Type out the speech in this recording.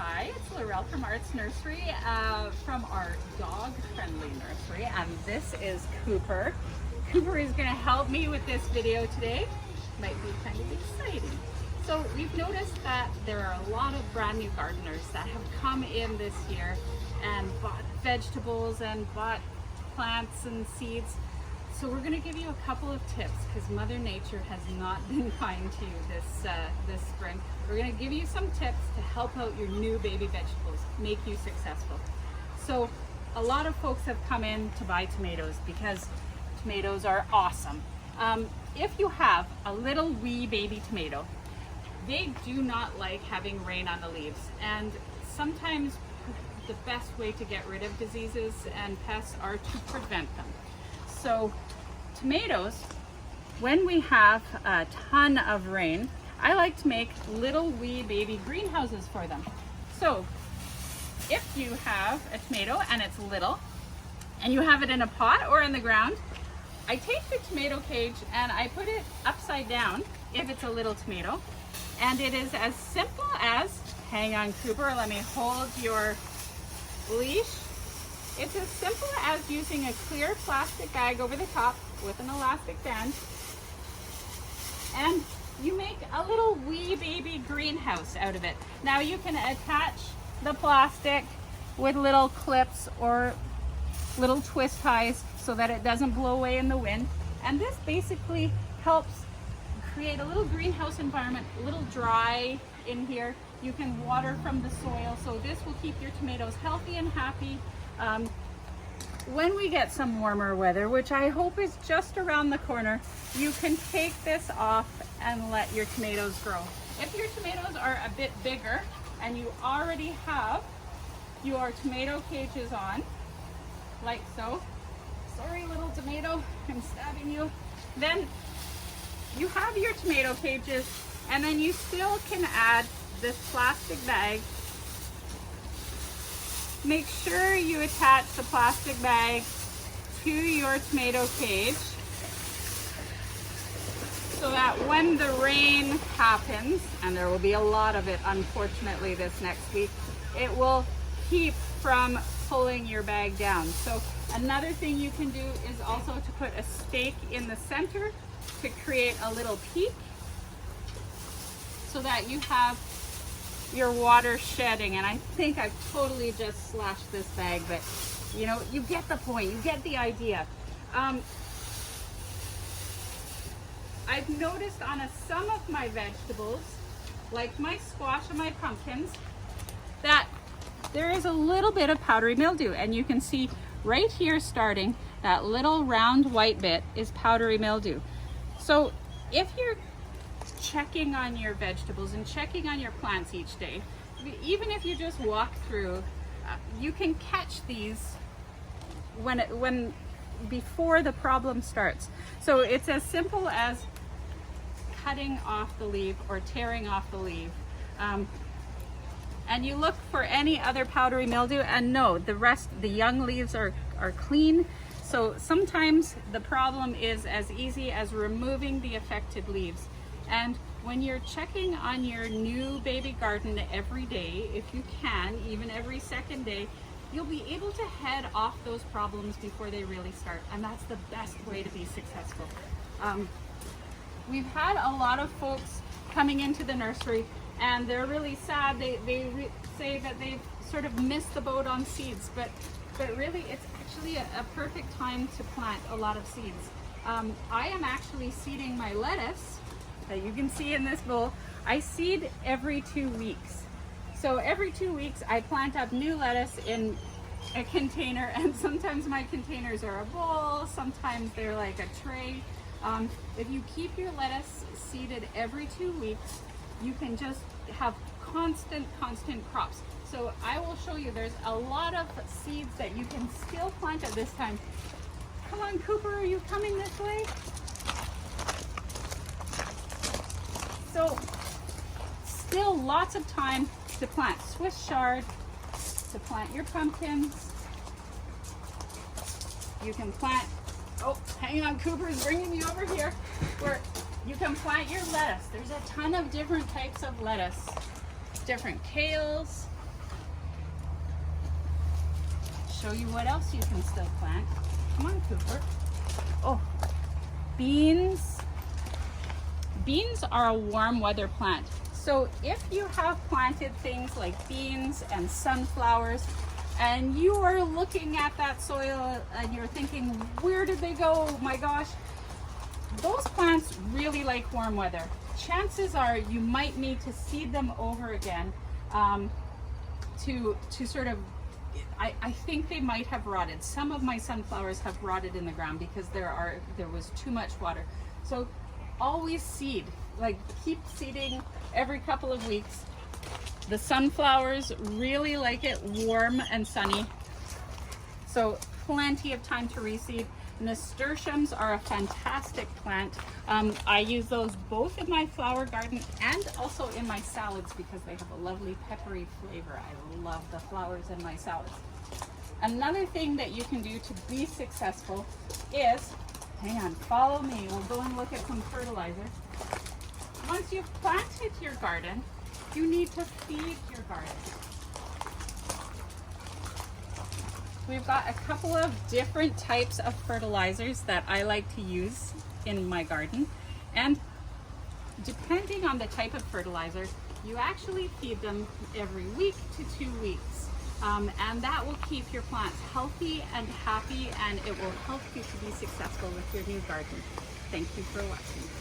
Hi, it's Laurelle from Arts Nursery, from our dog-friendly nursery, and this is Cooper. Cooper is going to help me with this video today. Might be kind of exciting. So we've noticed that there are a lot of brand new gardeners that have come in this year and bought vegetables and bought plants and seeds. So we're going to give you a couple of tips because Mother Nature has not been kind to you this spring. We're going to give you some tips to help out your new baby vegetables, make you successful. So a lot of folks have come in to buy tomatoes because tomatoes are awesome. If you have a little wee baby tomato, they do not like having rain on the leaves, and sometimes the best way to get rid of diseases and pests are to prevent them. So tomatoes, when we have a ton of rain, I like to make little wee baby greenhouses for them. So if you have a tomato and it's little and you have it in a pot or in the ground, I take the tomato cage and I put it upside down if it's a little tomato. And it is as simple as, hang on Cooper, let me hold your leash. It's as simple as using a clear plastic bag over the top with an elastic band, and you make a little wee baby greenhouse out of it. Now you can attach the plastic with little clips or little twist ties so that it doesn't blow away in the wind, and this basically helps create a little greenhouse environment, a little dry in here. You can water from the soil, so this will keep your tomatoes healthy and happy. When we get some warmer weather, which I hope is just around the corner, you can take this off and let your tomatoes grow. If your tomatoes are a bit bigger and you already have your tomato cages on, like so, sorry little tomato, I'm stabbing you, then you have your tomato cages, and then you still can add this plastic bag. Make sure you attach the plastic bag to your tomato cage so that when the rain happens, and there will be a lot of it unfortunately this next week, it will keep from pulling your bag down. So another thing you can do is also to put a stake in the center to create a little peak so that you have your water shedding. And I think I've totally just slashed this bag, but you know, you get the point, you get the idea. I've noticed on some of my vegetables, like my squash and my pumpkins, that there is a little bit of powdery mildew, and you can see right here starting, that little round white bit is powdery mildew. So if you're checking on your vegetables and checking on your plants each day, even if you just walk through, you can catch these before the problem starts. So it's as simple as cutting off the leaf or tearing off the leaf, and you look for any other powdery mildew, and no, the young leaves are clean. So sometimes the problem is as easy as removing the affected leaves. And when you're checking on your new baby garden every day, if you can, even every second day, you'll be able to head off those problems before they really start. And that's the best way to be successful. We've had a lot of folks coming into the nursery and they're really sad. They say that they've sort of missed the boat on seeds, but really it's actually a perfect time to plant a lot of seeds. I am actually seeding my lettuce that you can see in this bowl. I seed every 2 weeks. So every 2 weeks I plant up new lettuce in a container, and sometimes my containers are a bowl, sometimes they're like a tray. If you keep your lettuce seeded every 2 weeks, you can just have constant crops. So I will show you, there's a lot of seeds that you can still plant at this time. Come on Cooper, are you coming this way? So still lots of time to plant Swiss chard, to plant your pumpkins. You can plant, oh, hang on, Cooper's bringing me over here, where you can plant your lettuce. There's a ton of different types of lettuce, different kales, show you what else you can still plant. Come on, Cooper. Oh, beans. Beans are a warm weather plant. So if you have planted things like beans and sunflowers, and you are looking at that soil and you're thinking, where did they go? Oh my gosh. Those plants really like warm weather. Chances are you might need to seed them over again to sort of, I think they might have rotted. Some of my sunflowers have rotted in the ground because there was too much water. So always seed, like keep seeding every couple of weeks. The sunflowers really like it warm and sunny, so plenty of time to reseed. Nasturtiums are a fantastic plant. I use those both in my flower garden and also in my salads because they have a lovely peppery flavor. I love the flowers in my salads. Another thing that you can do to be successful is, hang on, follow me. We'll go and look at some fertilizer. Once you've planted your garden, you need to feed your garden. We've got a couple of different types of fertilizers that I like to use in my garden. And depending on the type of fertilizer, you actually feed them every week to 2 weeks. And that will keep your plants healthy and happy, and it will help you to be successful with your new garden. Thank you for watching.